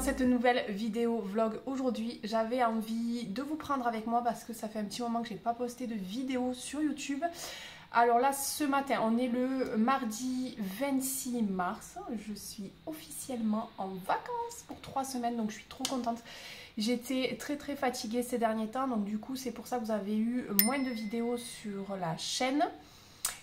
dans cette nouvelle vidéo vlog. Aujourd'hui j'avais envie de vous prendre avec moi parce que ça fait un petit moment que j'ai pas posté de vidéo sur YouTube. Alors là ce matin on est le mardi 26 mars, je suis officiellement en vacances pour 3 semaines donc je suis trop contente. J'étais très fatiguée ces derniers temps donc du coup c'est pour ça que vous avez eu moins de vidéos sur la chaîne.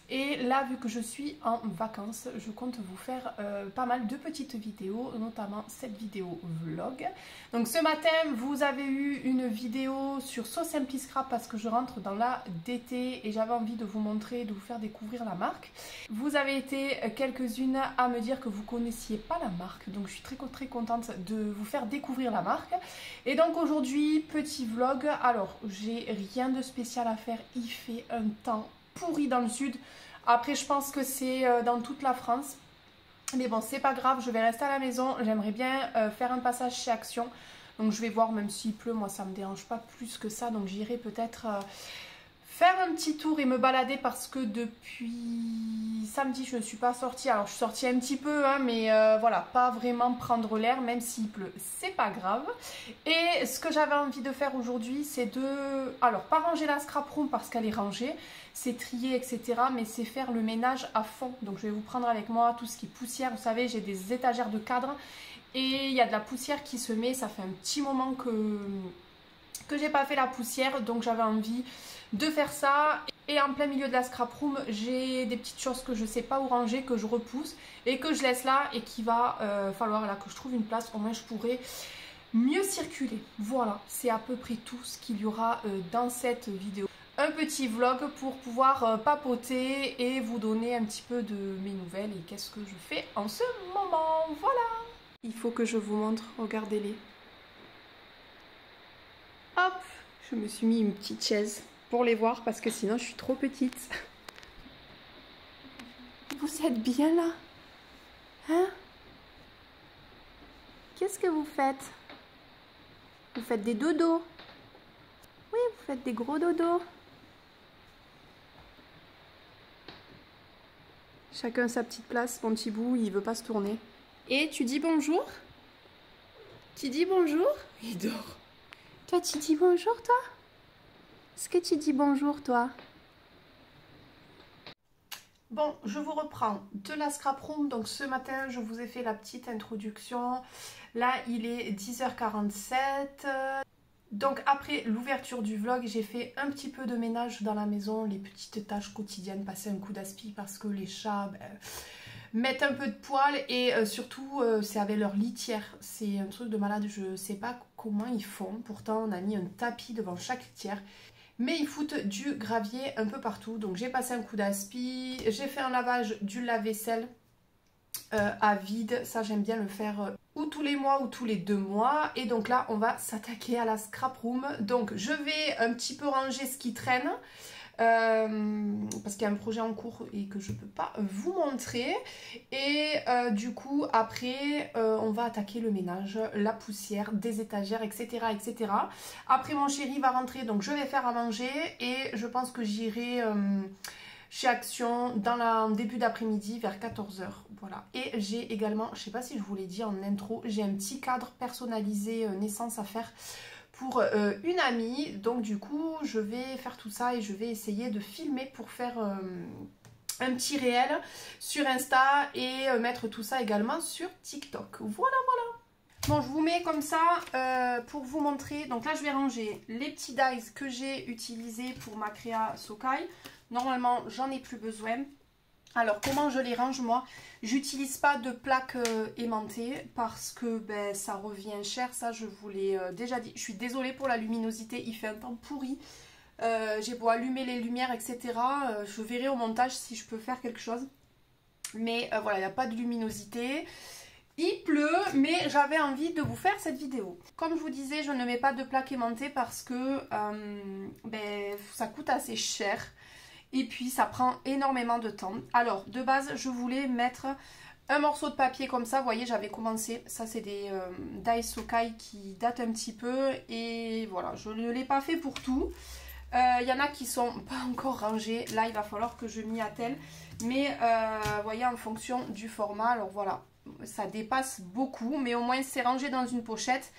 Et là, vu que je suis en vacances, je compte vous faire pas mal de petites vidéos, notamment cette vidéo vlog. Donc ce matin, vous avez eu une vidéo sur So Simply Scrap parce que je rentre dans la d'été et j'avais envie de vous montrer, de vous faire découvrir la marque. Vous avez été quelques-unes à me dire que vous connaissiez pas la marque, donc je suis très contente de vous faire découvrir la marque. Et donc aujourd'hui, petit vlog. Alors, j'ai rien de spécial à faire, il fait un temps pourri dans le sud. Après je pense que c'est dans toute la France, mais bon c'est pas grave, je vais rester à la maison. J'aimerais bien faire un passage chez Action, donc je vais voir, même s'il pleut moi ça me dérange pas plus que ça, donc j'irai peut-être faire un petit tour et me balader parce que depuis samedi je ne suis pas sortie. Alors je suis sortie un petit peu hein, mais voilà, pas vraiment prendre l'air, même s'il pleut c'est pas grave. Et ce que j'avais envie de faire aujourd'hui c'est de, alors pas ranger la scrap room parce qu'elle est rangée, c'est trier etc, mais c'est faire le ménage à fond. Donc je vais vous prendre avec moi tout ce qui est poussière. Vous savez j'ai des étagères de cadre et il y a de la poussière qui se met, ça fait un petit moment que j'ai pas fait la poussière, donc j'avais envie de faire ça. Et en plein milieu de la scrap room j'ai des petites choses que je sais pas où ranger, que je repousse et que je laisse là et qui va falloir là que je trouve une place, au moins je pourrai mieux circuler. Voilà, c'est à peu près tout ce qu'il y aura dans cette vidéo. Un petit vlog pour pouvoir papoter et vous donner un petit peu de mes nouvelles et qu'est-ce que je fais en ce moment. Voilà, il faut que je vous montre, regardez-les. Hop, je me suis mis une petite chaise pour les voir parce que sinon je suis trop petite. Vous êtes bien là? Hein? Qu'est-ce que vous faites? Vous faites des dodos? Oui, vous faites des gros dodos. Chacun sa petite place, mon petit bout, il veut pas se tourner. Et tu dis bonjour? Tu dis bonjour? Il dort. Toi, tu dis bonjour, toi? Est-ce que tu dis bonjour, toi? Bon, je vous reprends de la scrap room. Donc ce matin, je vous ai fait la petite introduction. Là, il est 10h47. Donc après l'ouverture du vlog, j'ai fait un petit peu de ménage dans la maison, les petites tâches quotidiennes, passer un coup d'aspi parce que les chats mettent un peu de poil et surtout c'est avec leur litière. C'est un truc de malade, je sais pas comment ils font. Pourtant on a mis un tapis devant chaque litière. Mais ils foutent du gravier un peu partout. Donc j'ai passé un coup d'aspi, j'ai fait un lavage du lave-vaisselle à vide. Ça j'aime bien le faire ou tous les mois ou tous les 2 mois. Et donc là on va s'attaquer à la scrap room. Donc je vais un petit peu ranger ce qui traîne. Parce qu'il y a un projet en cours et que je peux pas vous montrer. Et du coup après on va attaquer le ménage, la poussière, des étagères etc. Après mon chéri va rentrer donc je vais faire à manger et je pense que j'irai chez Action en début d'après-midi vers 14h. Voilà. Et j'ai également, je sais pas si je vous l'ai dit en intro, j'ai un petit cadre personnalisé naissance à faire pour une amie. Donc du coup je vais faire tout ça et je vais essayer de filmer pour faire un petit réel sur Insta et mettre tout ça également sur TikTok. Voilà. Bon, je vous mets comme ça pour vous montrer. Donc là je vais ranger les petits dies que j'ai utilisés pour ma créa Sokai. Normalement j'en ai plus besoin. Alors comment je les range moi? J'utilise pas de plaque aimantée parce que ben, ça revient cher, ça je vous l'ai déjà dit. Je suis désolée pour la luminosité, il fait un temps pourri. J'ai beau allumer les lumières etc. Je verrai au montage si je peux faire quelque chose. Mais voilà, il n'y a pas de luminosité. Il pleut, mais j'avais envie de vous faire cette vidéo. Comme je vous disais, je ne mets pas de plaque aimantée parce que ben, ça coûte assez cher. Et puis ça prend énormément de temps. Alors de base je voulais mettre un morceau de papier comme ça. Vous voyez j'avais commencé. Ça c'est des die Sokai qui datent un petit peu. Et voilà, je ne l'ai pas fait pour tout. Il y en a qui sont pas encore rangés. Là il va falloir que je m'y attelle. Mais vous voyez en fonction du format. Alors voilà. ça dépasse beaucoup, mais au moins c'est rangé dans une pochette.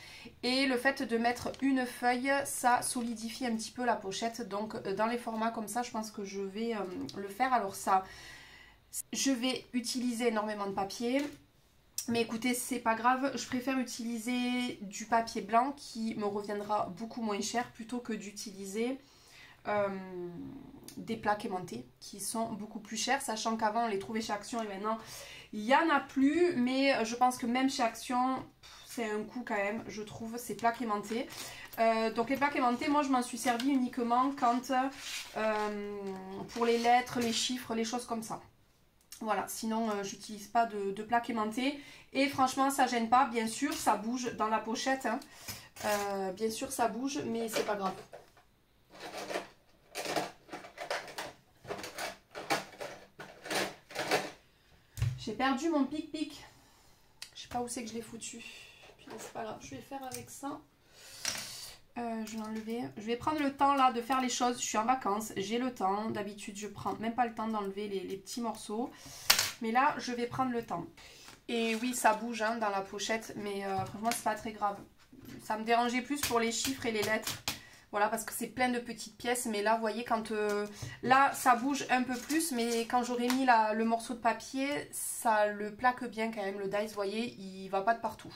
Et le fait de mettre une feuille, ça solidifie un petit peu la pochette. Donc dans les formats comme ça, je pense que je vais le faire. Alors ça, je vais utiliser énormément de papier. Mais écoutez, c'est pas grave, je préfère utiliser du papier blanc qui me reviendra beaucoup moins cher plutôt que d'utiliser des plaques aimantées qui sont beaucoup plus chères, sachant qu'avant on les trouvait chez Action et maintenant il n'y en a plus, mais je pense que même chez Action c'est un coût quand même, je trouve, ces plaques aimantées. Donc les plaques aimantées, moi je m'en suis servi uniquement quand pour les lettres, les chiffres, les choses comme ça. Voilà, sinon j'utilise pas de plaques aimantées et franchement ça gêne pas, bien sûr ça bouge dans la pochette, hein. Bien sûr ça bouge, mais c'est pas grave. J'ai perdu mon pic-pic, je sais pas où c'est que je l'ai foutu, puis c'est pas grave, je vais faire avec ça. Je vais enlever. Je vais prendre le temps là de faire les choses. Je suis en vacances, j'ai le temps. D'habitude, je prends même pas le temps d'enlever les petits morceaux. Mais là, je vais prendre le temps. Et oui, ça bouge hein, dans la pochette, mais franchement, c'est pas très grave. Ça me dérangeait plus pour les chiffres et les lettres. Voilà, parce que c'est plein de petites pièces. Mais là, vous voyez, quand là, ça bouge un peu plus. Mais quand j'aurais mis le morceau de papier, ça le plaque bien quand même. Le dies, vous voyez, il va pas de partout.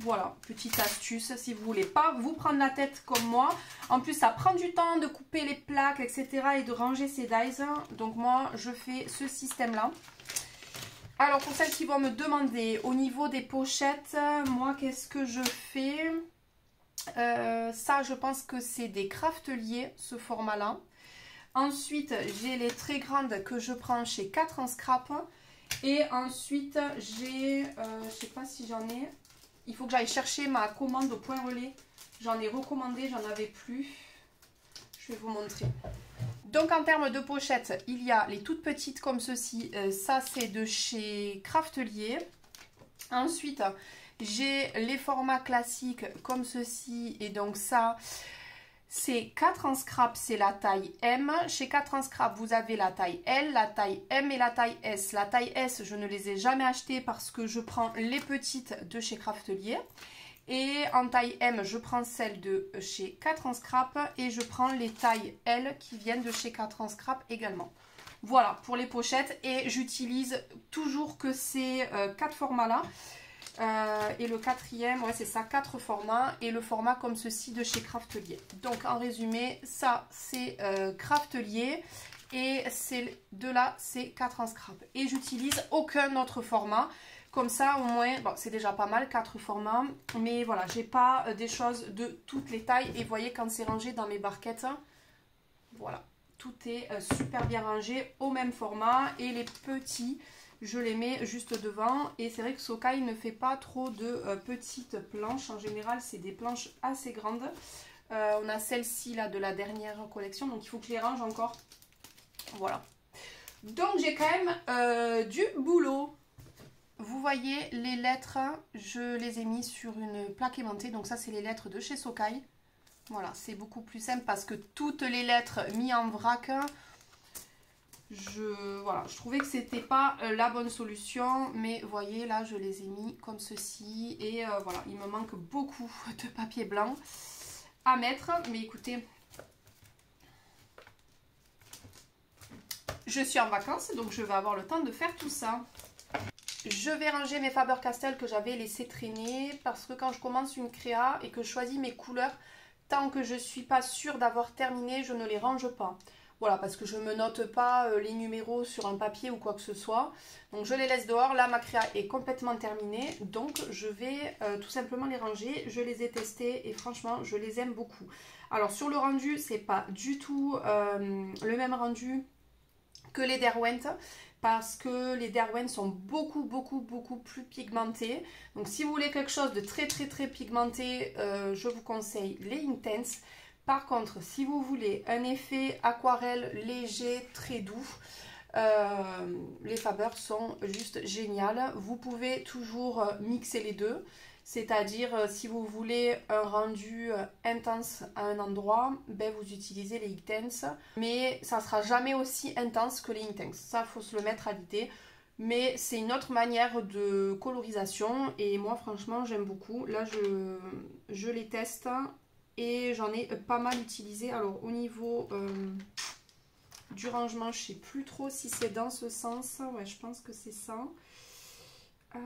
Voilà, petite astuce si vous voulez pas vous prendre la tête comme moi. En plus, ça prend du temps de couper les plaques, etc. et de ranger ces dies. Donc moi, je fais ce système-là. Alors, pour celles qui vont me demander au niveau des pochettes, moi, qu'est-ce que je fais? Ça, je pense que c'est des Craftelier, ce format-là. Ensuite, j'ai les très grandes que je prends chez 4 en scrap. Et ensuite, j'ai, je sais pas si j'en ai... Il faut que j'aille chercher ma commande au point relais. J'en ai recommandé, j'en avais plus. Je vais vous montrer. Donc en termes de pochettes, il y a les toutes petites comme ceci. Ça c'est de chez Craftelier. Ensuite, j'ai les formats classiques comme ceci. Et donc ça, c'est 4 en scrap, c'est la taille M. Chez 4 en scrap, vous avez la taille L, la taille M et la taille S. La taille S, je ne les ai jamais achetées parce que je prends les petites de chez Craftelier. Et en taille M, je prends celle de chez 4 en scrap et je prends les tailles L qui viennent de chez 4 en scrap également. Voilà pour les pochettes et j'utilise toujours que ces 4 formats-là. Et le quatrième, ouais c'est ça, 4 formats et le format comme ceci de chez Craftelier. Donc en résumé, ça c'est Craftelier et ces deux-là c'est 4 en scrap. Et j'utilise aucun autre format. Comme ça, au moins, bon, c'est déjà pas mal, 4 formats. Mais voilà, j'ai pas des choses de toutes les tailles. Et vous voyez, quand c'est rangé dans mes barquettes, voilà, tout est super bien rangé au même format. Et les petits, je les mets juste devant. Et c'est vrai que Socai ne fait pas trop de petites planches. En général, c'est des planches assez grandes. On a celle-ci là de la dernière collection. Donc, il faut que je les range encore. Voilà. Donc, j'ai quand même du boulot. Vous voyez les lettres, je les ai mis sur une plaque aimantée. Donc ça c'est les lettres de chez Socai. Voilà, c'est beaucoup plus simple parce que toutes les lettres mises en vrac, voilà, je trouvais que c'était pas la bonne solution. Mais vous voyez là, je les ai mis comme ceci. Et voilà, il me manque beaucoup de papier blanc à mettre. Mais écoutez, je suis en vacances donc je vais avoir le temps de faire tout ça. Je vais ranger mes Faber-Castell que j'avais laissé traîner parce que quand je commence une créa et que je choisis mes couleurs, tant que je ne suis pas sûre d'avoir terminé, je ne les range pas. Voilà, parce que je ne me note pas les numéros sur un papier ou quoi que ce soit. Donc je les laisse dehors. Là, ma créa est complètement terminée. Donc je vais tout simplement les ranger. Je les ai testés et franchement, je les aime beaucoup. Alors sur le rendu, c'est pas du tout le même rendu que les Derwent. Parce que les Derwent sont beaucoup plus pigmentés. Donc si vous voulez quelque chose de très pigmenté, je vous conseille les Inktense. Par contre, si vous voulez un effet aquarelle léger, très doux, les Faber sont juste géniales. Vous pouvez toujours mixer les deux. C'est-à-dire, si vous voulez un rendu intense à un endroit, ben vous utilisez les Inktense. Mais ça ne sera jamais aussi intense que les Inktense. Ça, il faut se le mettre à l'idée. mais c'est une autre manière de colorisation et moi franchement j'aime beaucoup. Là je les teste et j'en ai pas mal utilisé. Alors au niveau du rangement, je sais plus trop si c'est dans ce sens. Ouais, je pense que c'est ça. Ça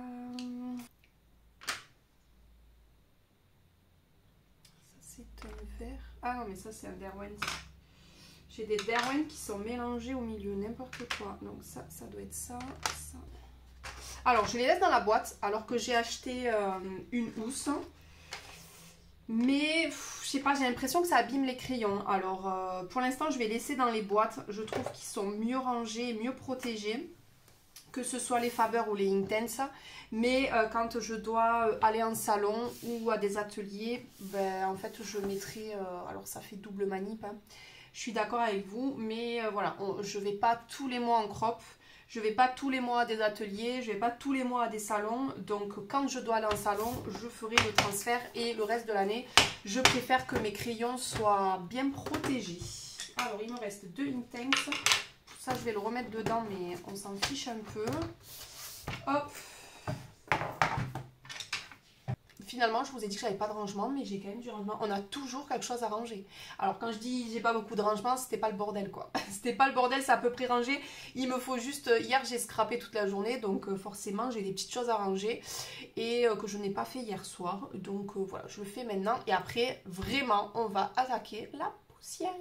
c'est un vert. Ah non mais ça c'est un Derwent. J'ai des Derwent qui sont mélangés au milieu, n'importe quoi. Donc ça doit être ça, ça. Alors je les laisse dans la boîte alors que j'ai acheté une housse. Mais je sais pas, j'ai l'impression que ça abîme les crayons. Alors pour l'instant je vais laisser dans les boîtes. Je trouve qu'ils sont mieux rangés, mieux protégés. Que ce soit les Faber ou les Intense. Mais quand je dois aller en salon ou à des ateliers, ben, en fait je mettrai... alors ça fait double manip, hein. Je suis d'accord avec vous, mais voilà, je ne vais pas tous les mois en crop, je ne vais pas tous les mois à des ateliers, je ne vais pas tous les mois à des salons. Donc quand je dois aller en salon, je ferai le transfert et le reste de l'année, je préfère que mes crayons soient bien protégés. Alors il me reste 2 Intense, ça je vais le remettre dedans mais on s'en fiche un peu. Hop. Finalement, je vous ai dit que j'avais pas de rangement, mais j'ai quand même du rangement. On a toujours quelque chose à ranger. Alors quand je dis j'ai pas beaucoup de rangement, c'était pas le bordel quoi. C'était pas le bordel, c'est à peu près rangé. Il me faut juste... Hier j'ai scrappé toute la journée, donc forcément j'ai des petites choses à ranger. Et que je n'ai pas fait hier soir. Donc voilà, je le fais maintenant. Et après, vraiment, on va attaquer la poussière.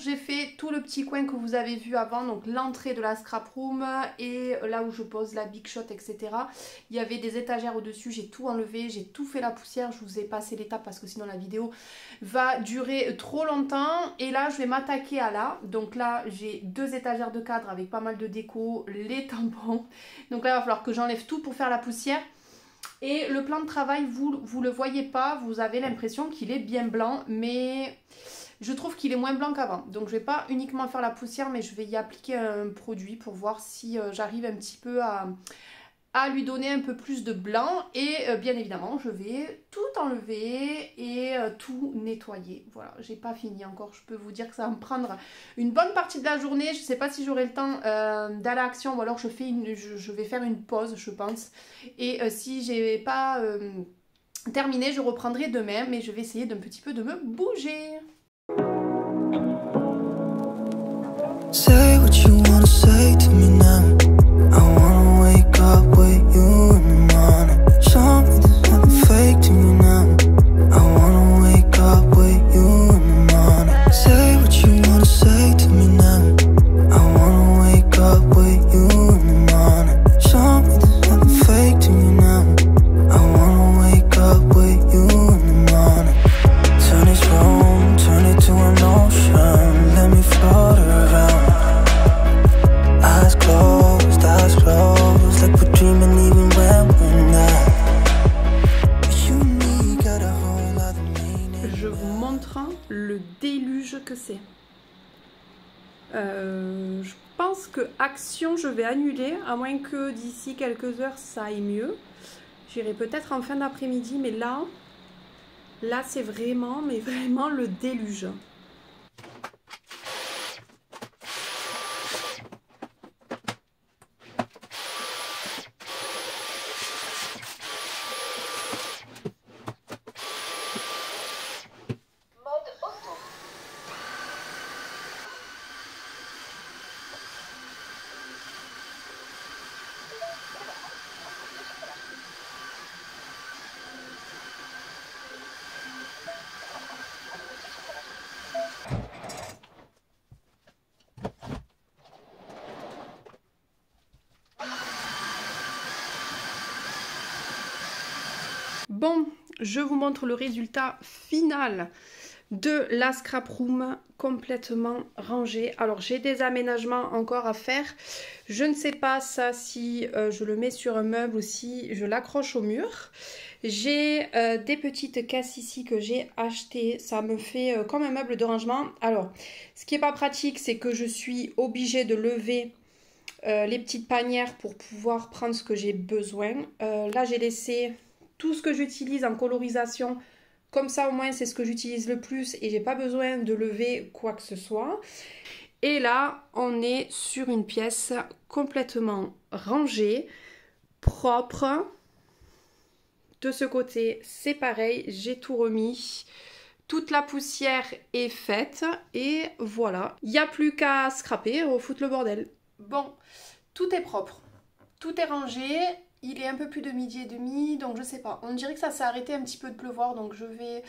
J'ai fait tout le petit coin que vous avez vu avant, donc l'entrée de la scrap room et là où je pose la big shot, etc. Il y avait des étagères au-dessus, j'ai tout enlevé, j'ai tout fait la poussière. Je vous ai passé l'étape parce que sinon la vidéo va durer trop longtemps. Et là, je vais m'attaquer à là. Donc là, j'ai 2 étagères de cadre avec pas mal de déco, les tampons. Donc là, il va falloir que j'enlève tout pour faire la poussière. Et le plan de travail, vous le voyez pas, vous avez l'impression qu'il est bien blanc, mais... je trouve qu'il est moins blanc qu'avant. Donc je vais pas uniquement faire la poussière, mais je vais y appliquer un produit pour voir si j'arrive un petit peu à lui donner un peu plus de blanc. Et bien évidemment, je vais tout enlever et tout nettoyer. Voilà, j'ai pas fini encore. Je peux vous dire que ça va me prendre une bonne partie de la journée. Je sais pas si j'aurai le temps d'aller à Action ou alors je vais faire une pause, je pense. Et si j'ai pas terminé, je reprendrai demain. Mais je vais essayer d'un petit peu de me bouger. Say what you wanna say to me now. I wanna wake up with you in the morning. Show me there's nothing fake to me now. I wanna wake up with you in the morning. Say what you wanna say to me now. I wanna wake up with you in the morning. Show me there's nothing fake to me now. I wanna wake up with you in the morning. Turn this room, turn it to an ocean. Let me float around. Eyes closed, like we're dreaming even when we're not. Unique, got a whole other meaning. Je vous montre le déluge que c'est. Je pense que Action, je vais annuler, à moins que d'ici quelques heures ça aille mieux. J'irai peut-être en fin d'après-midi, mais là c'est vraiment, mais vraiment le déluge. Bon, je vous montre le résultat final de la scrap room complètement rangée. Alors j'ai des aménagements encore à faire. Je ne sais pas ça si je le mets sur un meuble ou si je l'accroche au mur. J'ai des petites caisses ici que j'ai achetées. Ça me fait comme un meuble de rangement. Alors ce qui n'est pas pratique, c'est que je suis obligée de lever les petites panières pour pouvoir prendre ce que j'ai besoin. Là j'ai laissé tout ce que j'utilise en colorisation. Comme ça au moins c'est ce que j'utilise le plus et j'ai pas besoin de lever quoi que ce soit. Et là on est sur une pièce complètement rangée, propre. De ce côté c'est pareil, j'ai tout remis. Toute la poussière est faite et voilà. Il n'y a plus qu'à scraper, foutre le bordel. Bon, tout est propre, tout est rangé. Il est un peu plus de 12h30, donc je sais pas. On dirait que ça s'est arrêté un petit peu de pleuvoir, donc je vais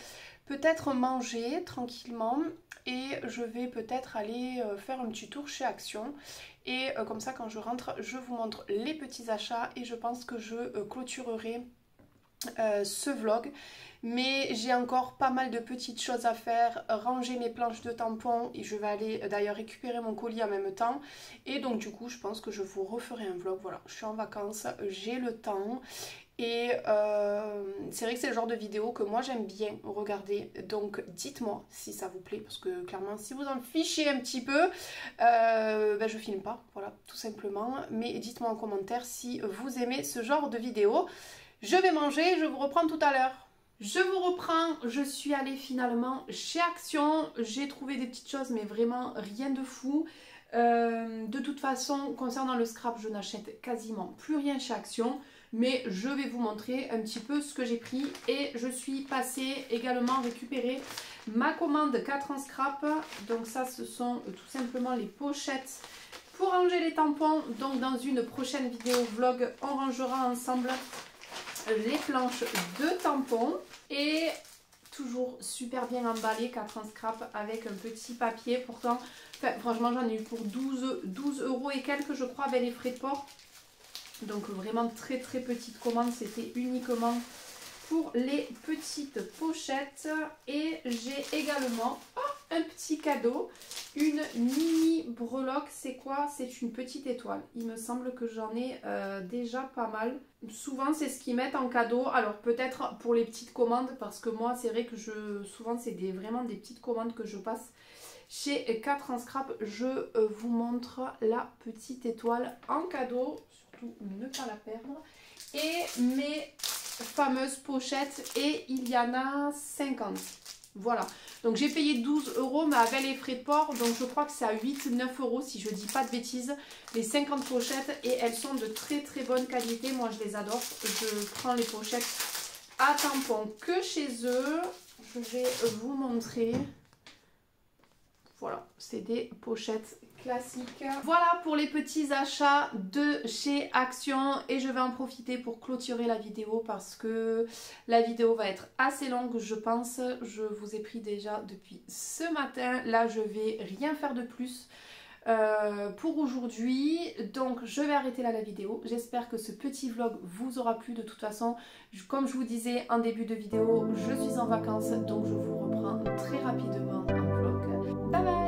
peut-être manger tranquillement. Et je vais peut-être aller faire un petit tour chez Action. Et comme ça, quand je rentre, je vous montre les petits achats. Et je pense que je clôturerai ce vlog. Mais j'ai encore pas mal de petites choses à faire, ranger mes planches de tampons et je vais aller d'ailleurs récupérer mon colis en même temps. Et donc du coup je pense que je vous referai un vlog. Voilà, je suis en vacances, j'ai le temps et c'est vrai que c'est le genre de vidéo que moi j'aime bien regarder. Donc dites-moi si ça vous plaît parce que clairement si vous en fichez un petit peu, ben, je filme pas, voilà tout simplement. Mais dites-moi en commentaire si vous aimez ce genre de vidéo. Je vais manger, je vous reprends tout à l'heure. Je vous reprends, je suis allée finalement chez Action, j'ai trouvé des petites choses mais vraiment rien de fou. De toute façon, concernant le scrap, je n'achète quasiment plus rien chez Action, mais je vais vous montrer un petit peu ce que j'ai pris. Et je suis passée également récupérer ma commande 4 en scrap. Donc ça, ce sont tout simplement les pochettes pour ranger les tampons. Donc dans une prochaine vidéo vlog, on rangera ensemble les planches de tampons et toujours super bien emballé 4 en scrap avec un petit papier. Pourtant, enfin, franchement j'en ai eu pour 12 € et quelques je crois avec les frais de port. Donc vraiment très petite commande, c'était uniquement pour les petites pochettes. Et j'ai également un petit cadeau, une mini breloque. C'est quoi? C'est une petite étoile. Il me semble que j'en ai déjà pas mal. Souvent c'est ce qu'ils mettent en cadeau. Alors peut-être pour les petites commandes, parce que moi c'est vrai que souvent c'est vraiment des petites commandes que je passe chez 4 en scrap. Je vous montre la petite étoile en cadeau, surtout ne pas la perdre. Et mes fameuses pochettes, et il y en a 50. Voilà, donc j'ai payé 12 € mais avec les frais de port, donc je crois que c'est à 8-9 € si je dis pas de bêtises, les 50 pochettes, et elles sont de très bonne qualité. Moi je les adore. Je prends les pochettes à tampons que chez eux. Je vais vous montrer. Voilà, c'est des pochettes classiques. Voilà pour les petits achats de chez Action, et je vais en profiter pour clôturer la vidéo parce que la vidéo va être assez longue je pense. Je vous ai pris déjà depuis ce matin. Là je vais rien faire de plus pour aujourd'hui, donc je vais arrêter là la vidéo. J'espère que ce petit vlog vous aura plu. De toute façon, comme je vous disais en début de vidéo, je suis en vacances, donc je vous reprends très rapidement un vlog. Bye bye.